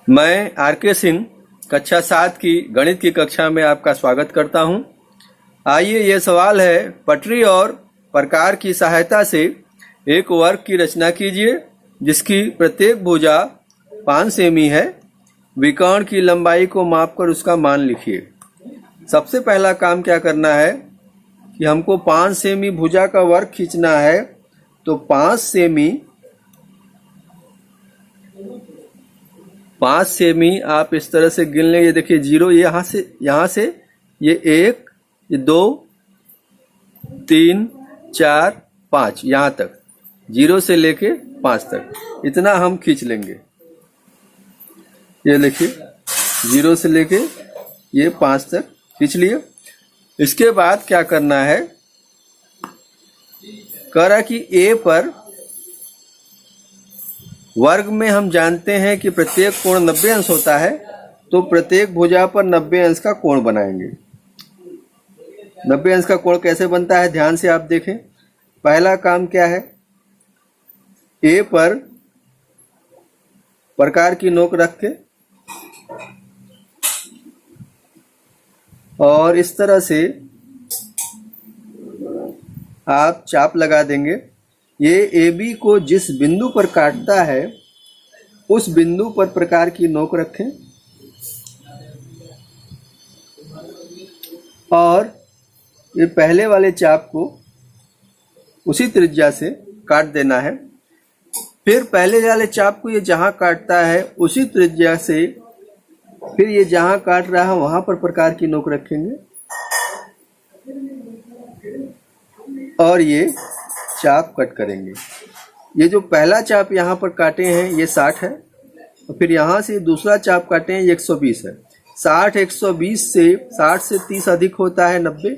मैं आर के सिंह कक्षा 7 की गणित की कक्षा में आपका स्वागत करता हूं। आइए ये सवाल है, पटरी और प्रकार की सहायता से एक वर्ग की रचना कीजिए जिसकी प्रत्येक भुजा 5 सेमी है। विकर्ण की लंबाई को मापकर उसका मान लिखिए। सबसे पहला काम क्या करना है कि हमको 5 सेमी भुजा का वर्ग खींचना है, तो 5 सेमी आप इस तरह से गिन लें। ये देखिए जीरो, यहाँ से ये 1, ये 2, 3, 4, 5 यहाँ तक, 0 से लेके 5 तक इतना हम खींच लेंगे। ये देखिए 0 से लेके ये 5 तक खींच लिए। इसके बाद क्या करना है, कह रहा कि ए पर वर्ग में हम जानते हैं कि प्रत्येक कोण 90 अंश होता है, तो प्रत्येक भुजा पर 90 अंश का कोण बनाएंगे। 90 अंश का कोण कैसे बनता है, ध्यान से आप देखें। पहला काम क्या है, ए पर प्रकार की नोक रख के और इस तरह से आप चाप लगा देंगे। ये ए बी को जिस बिंदु पर काटता है उस बिंदु पर प्रकार की नोक रखें और ये पहले वाले चाप को उसी त्रिज्या से काट देना है। फिर पहले वाले चाप को ये जहां काटता है उसी त्रिज्या से फिर ये जहां काट रहा है वहां पर प्रकार की नोक रखेंगे और ये चाप कट करेंगे। ये जो पहला चाप यहाँ पर काटे हैं ये 60 है और फिर यहाँ से दूसरा चाप काटे हैं ये 120 है। 120 से 60 से 30 अधिक होता है 90,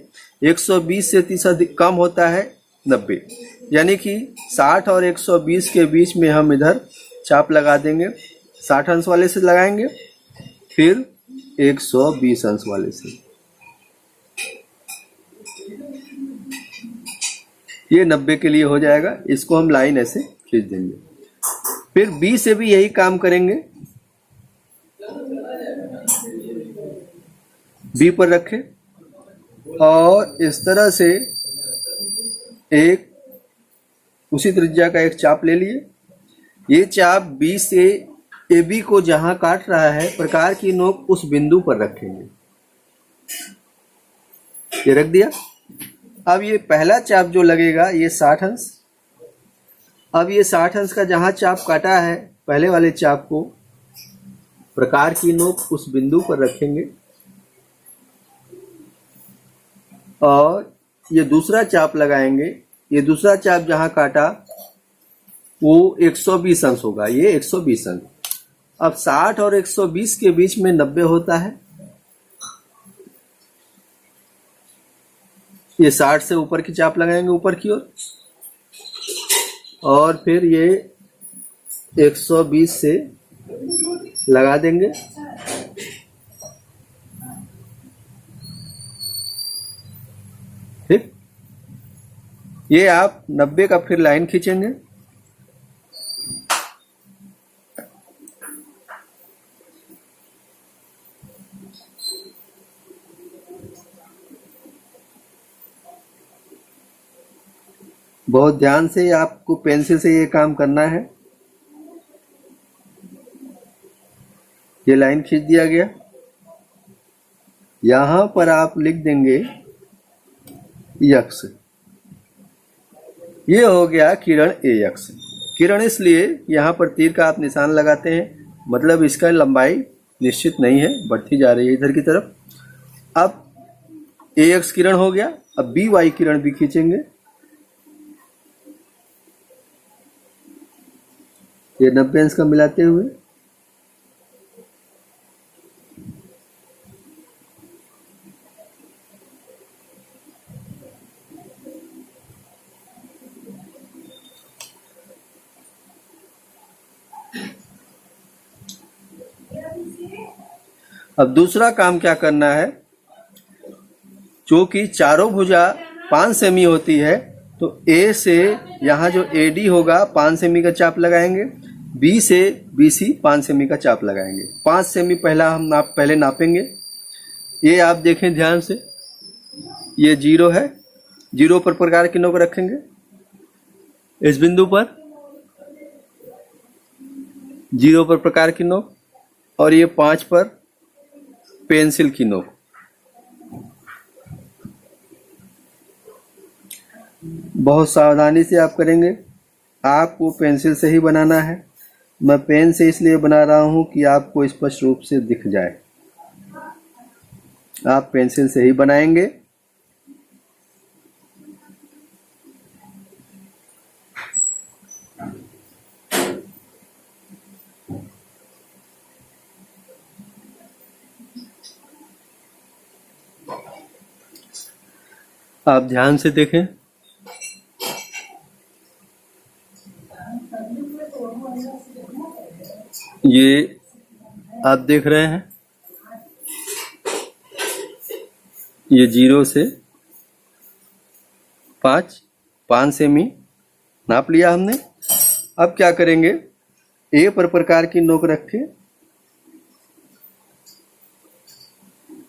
120 से 30 अधिक कम होता है 90, यानी कि 60 और 120 के बीच में हम इधर चाप लगा देंगे। 60 अंश वाले से लगाएंगे, फिर 120 अंश वाले से। ये 90 के लिए हो जाएगा। इसको हम लाइन ऐसे खींच देंगे। फिर बी से भी यही काम करेंगे। बी पर रखें और इस तरह से एक उसी त्रिज्या का एक चाप ले लिए। ये चाप बी से ए बी को जहां काट रहा है प्रकार की नोक उस बिंदु पर रखेंगे। ये रख दिया। अब ये पहला चाप जो लगेगा ये 60 अंश। अब ये 60 अंश का जहां चाप काटा है पहले वाले चाप को प्रकार की नोक उस बिंदु पर रखेंगे और ये दूसरा चाप लगाएंगे। ये दूसरा चाप जहां काटा वो 120 अंश होगा, ये 120 अंश। अब 60 और 120 के बीच में 90 होता है। ये 60 से ऊपर की चाप लगाएंगे ऊपर की ओर और फिर ये 120 से लगा देंगे। ठीक, ये आप 90 का फिर लाइन खींचेंगे। बहुत ध्यान से आपको पेंसिल से ये काम करना है। ये लाइन खींच दिया गया। यहां पर आप लिख देंगे यक्ष। ये हो गया किरण ए यक्ष। किरण इसलिए यहां पर तीर का आप निशान लगाते हैं, मतलब इसका लंबाई निश्चित नहीं है, बढ़ती जा रही है इधर की तरफ। अब ए एक्स किरण हो गया। अब बी वाई किरण भी खींचेंगे। ये 90 अंश का मिलाते हुए अब दूसरा काम क्या करना है, चूंकि चारों भुजा 5 सेमी होती है तो ए से यहाँ जो AD होगा 5 सेमी का चाप लगाएंगे। बी से BC 5 सेमी का चाप लगाएंगे। 5 सेमी पहला हम पहले नापेंगे। ये आप देखें ध्यान से, ये 0 है, 0 पर प्रकार की नोक रखेंगे इस बिंदु पर, 0 पर प्रकार की नोक, और ये 5 पर पेंसिल की नोक। बहुत सावधानी से आप करेंगे, आपको पेंसिल से ही बनाना है। मैं पेन से इसलिए बना रहा हूं कि आपको स्पष्ट रूप से दिख जाए। आप पेंसिल से ही बनाएंगे। आप ध्यान से देखें, ये आप देख रहे हैं, ये 0 से 5 सेमी नाप लिया हमने। अब क्या करेंगे, ए पर प्रकार की नोक रखें।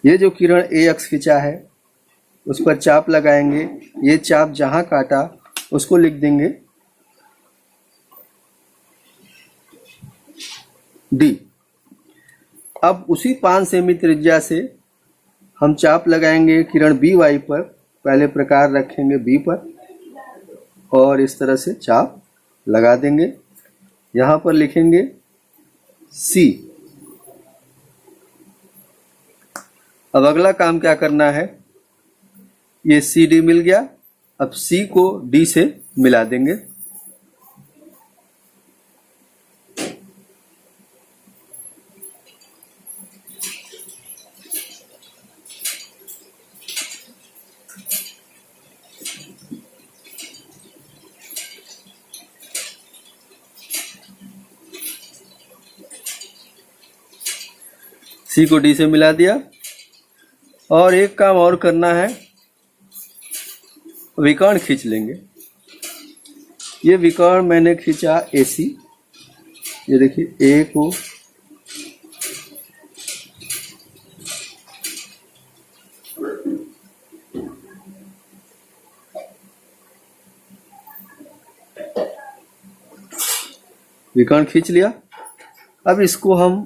ये जो किरण ए अक्ष खींचा है उस पर चाप लगाएंगे। ये चाप जहां काटा उसको लिख देंगे डी। अब उसी 5 सेमी त्रिज्या से हम चाप लगाएंगे किरण बी वाई पर। पहले प्रकार रखेंगे बी पर और इस तरह से चाप लगा देंगे। यहां पर लिखेंगे सी। अब अगला काम क्या करना है, ये सी डी मिल गया। अब सी को डी से मिला देंगे। सी को डी से मिला दिया। और एक काम और करना है, विकर्ण खींच लेंगे। ये विकर्ण मैंने खींचा AC। ये देखिए ए को विकर्ण खींच लिया। अब इसको हम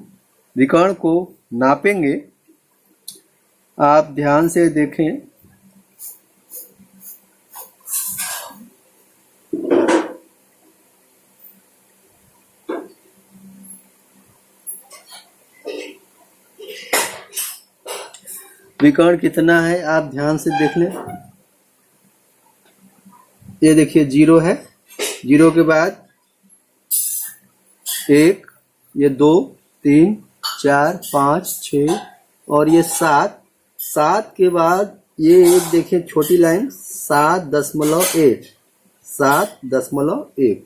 विकर्ण को नापेंगे। आप ध्यान से देखें, विकर्ण कितना है आप ध्यान से देख लें। ये देखिए 0 है, 0 के बाद 1, ये 2, 3, 4, 5, 6 और ये 7। 7 के बाद ये एक देखिए छोटी लाइन 7.1, 7.1,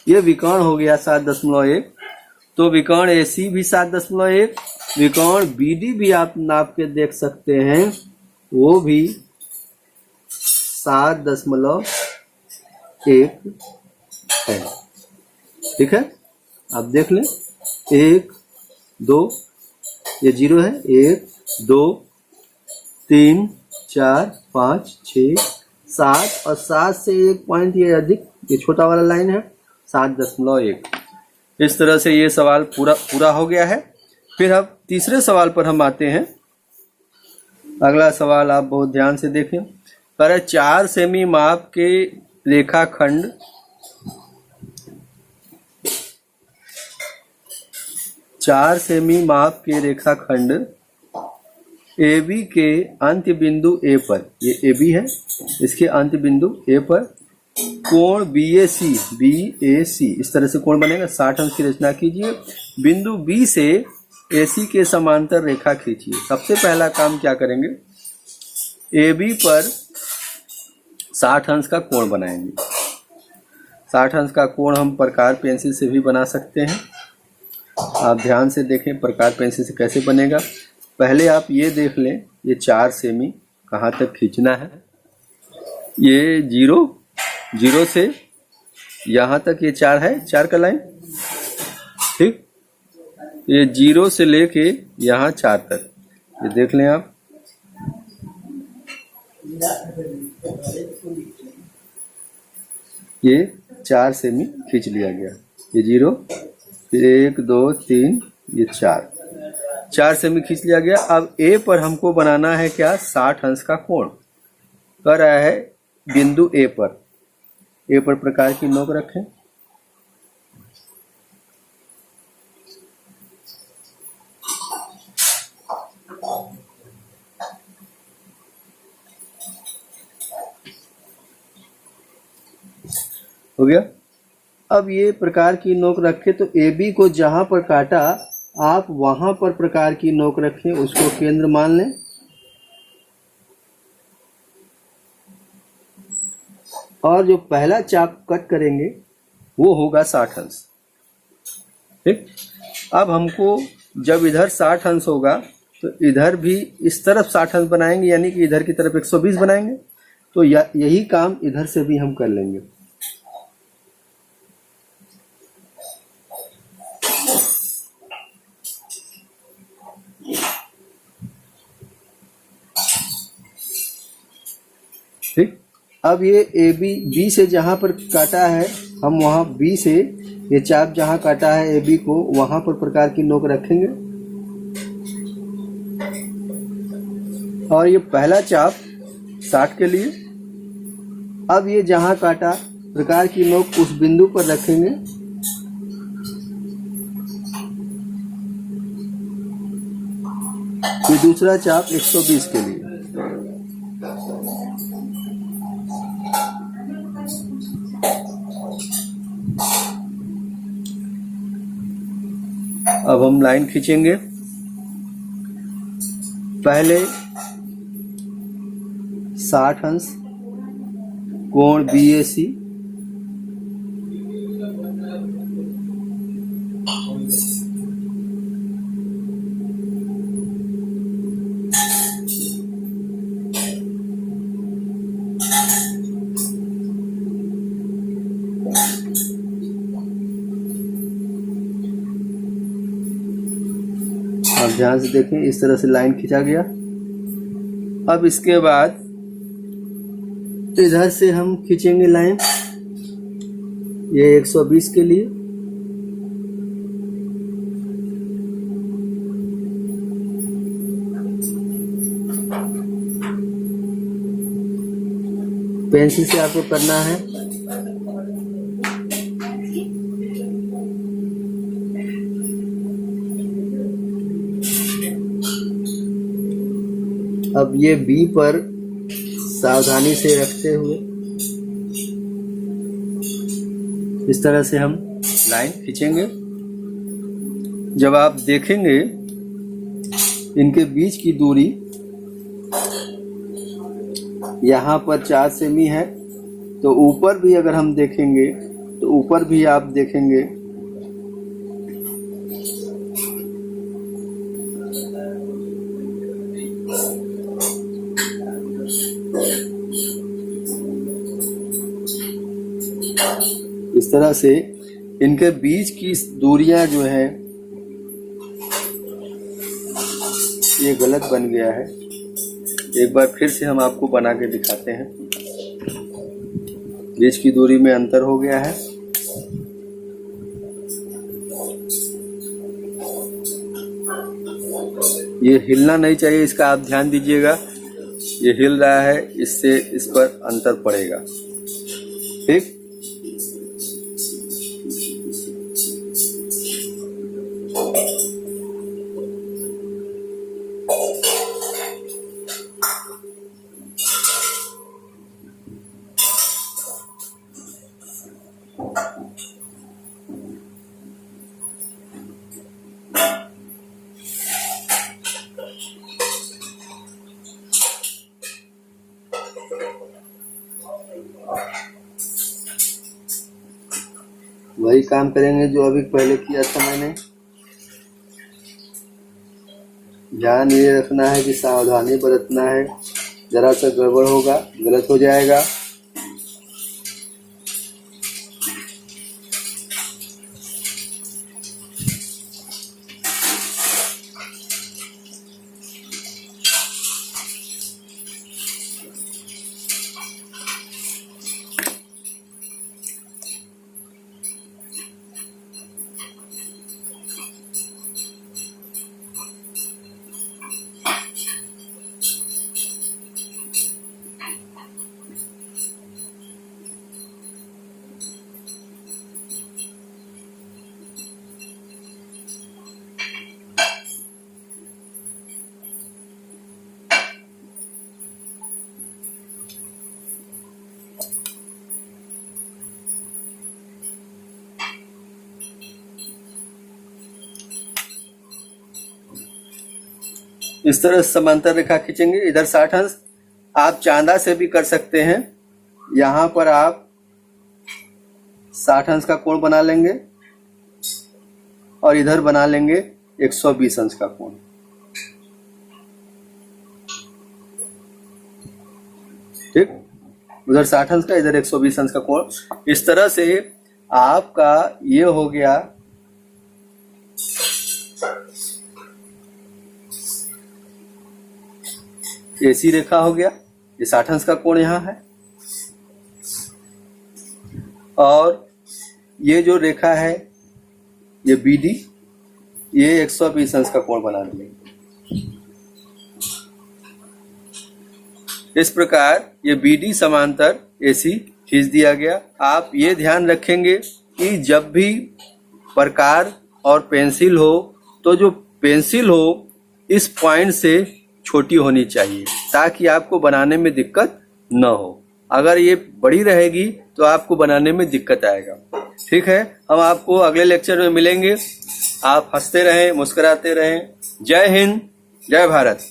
ये विकर्ण हो गया 7.1। तो विकर्ण AC भी 7.1, विकर्ण BD भी आप नाप के देख सकते हैं, वो भी 7.1 है। ठीक है, आप देख लें। 1, 2, ये 0 है, 1, 2, 3, 4, 5, 6, 7 और 7 से एक पॉइंट ये अधिक, ये छोटा वाला लाइन है 7.1। इस तरह से ये सवाल पूरा हो गया है। फिर अब तीसरे सवाल पर हम आते हैं। अगला सवाल आप बहुत ध्यान से देखें। पर 4 सेमी माप के रेखाखंड AB के अंत्य बिंदु A पर, ये AB है, इसके अंत्य बिंदु A पर कोण BAC इस तरह से कोण बनेगा। 60 अंश की रचना कीजिए। बिंदु B से AC के समांतर रेखा खींचिए। सबसे पहला काम क्या करेंगे, AB पर 60 अंश का कोण बनाएंगे। 60 अंश का कोण हम प्रकार पेंसिल से भी बना सकते हैं। आप ध्यान से देखें प्रकार पेंसिल से कैसे बनेगा। पहले आप ये देख लें, ये 4 सेमी कहाँ तक खींचना है। ये 0 से यहाँ तक ये 4 है, 4 का लाइन। ये 0 से लेके यहाँ 4 तक, ये देख लें आप। ये 4 सेमी खींच लिया गया, ये 0, फिर 1 2 3, ये 4 सेमी खींच लिया गया। अब ए पर हमको बनाना है क्या, 60 अंश का कोण कर रहा है बिंदु ए पर। ए पर प्रकार की नोक रखें, हो गया। अब ये प्रकार की नोक रखे तो ए बी को जहां पर काटा आप वहां पर प्रकार की नोक रखें, उसको केंद्र मान लें। और जो पहला चाप कट करेंगे वो होगा 60 अंश। ठीक, अब हमको जब इधर 60 अंश होगा तो इधर भी इस तरफ 60 अंश बनाएंगे, यानी कि इधर की तरफ 120 बनाएंगे। तो यही काम इधर से भी हम कर लेंगे। ठीक, अब ये ए बी से जहां पर काटा है हम वहां बी से ये चाप जहां काटा है ए बी को वहां पर प्रकार की नोक रखेंगे। और ये पहला चाप 60 के लिए। अब ये जहां काटा प्रकार की नोक उस बिंदु पर रखेंगे। ये दूसरा चाप 120 के लिए। अब हम लाइन खींचेंगे। पहले 60 अंश कोण BAC, आप ध्यान से देखें, इस तरह से लाइन खींचा गया। अब इसके बाद इधर से हम खींचेंगे लाइन, ये 120 के लिए। पेंसिल से आपको करना है। अब ये बी पर सावधानी से रखते हुए इस तरह से हम लाइन खींचेंगे। जब आप देखेंगे इनके बीच की दूरी यहाँ पर 4 सेमी है, तो ऊपर भी अगर हम देखेंगे तो ऊपर भी आप देखेंगे इस तरह से इनके बीच की दूरियां जो है ये गलत बन गया है। एक बार फिर से हम आपको बना के दिखाते हैं। बीच की दूरी में अंतर हो गया है। ये हिलना नहीं चाहिए, इसका आप ध्यान दीजिएगा। ये हिल रहा है, इससे इस पर अंतर पड़ेगा। ठीक, वही काम करेंगे जो अभी पहले किया था मैंने। ध्यान ये रखना है कि सावधानी बरतना है, जरा सा गड़बड़ होगा, गलत हो जाएगा। इस तरह समांतर रेखा खींचेंगे। इधर 60 अंश। आप चांदा से भी कर सकते हैं। यहाँ पर आप 60 अंश का कोण बना लेंगे और इधर बना लेंगे 120 अंश का कोण। ठीक, उधर 60 अंश का, इधर 120 अंश का कोण। इस तरह से आपका ये हो गया AC रेखा हो गया। ये 60 अंश का कोण यहाँ है और ये जो रेखा है ये BD, ये 120 अंश का कोण बना दिए। इस प्रकार ये BD समांतर AC खींच दिया गया। आप ये ध्यान रखेंगे कि जब भी प्रकार और पेंसिल हो तो जो पेंसिल हो इस पॉइंट से छोटी होनी चाहिए ताकि आपको बनाने में दिक्कत न हो। अगर ये बड़ी रहेगी तो आपको बनाने में दिक्कत आएगा। ठीक है, हम आपको अगले लेक्चर में मिलेंगे। आप हंसते रहें, मुस्कुराते रहें। जय हिंद, जय भारत।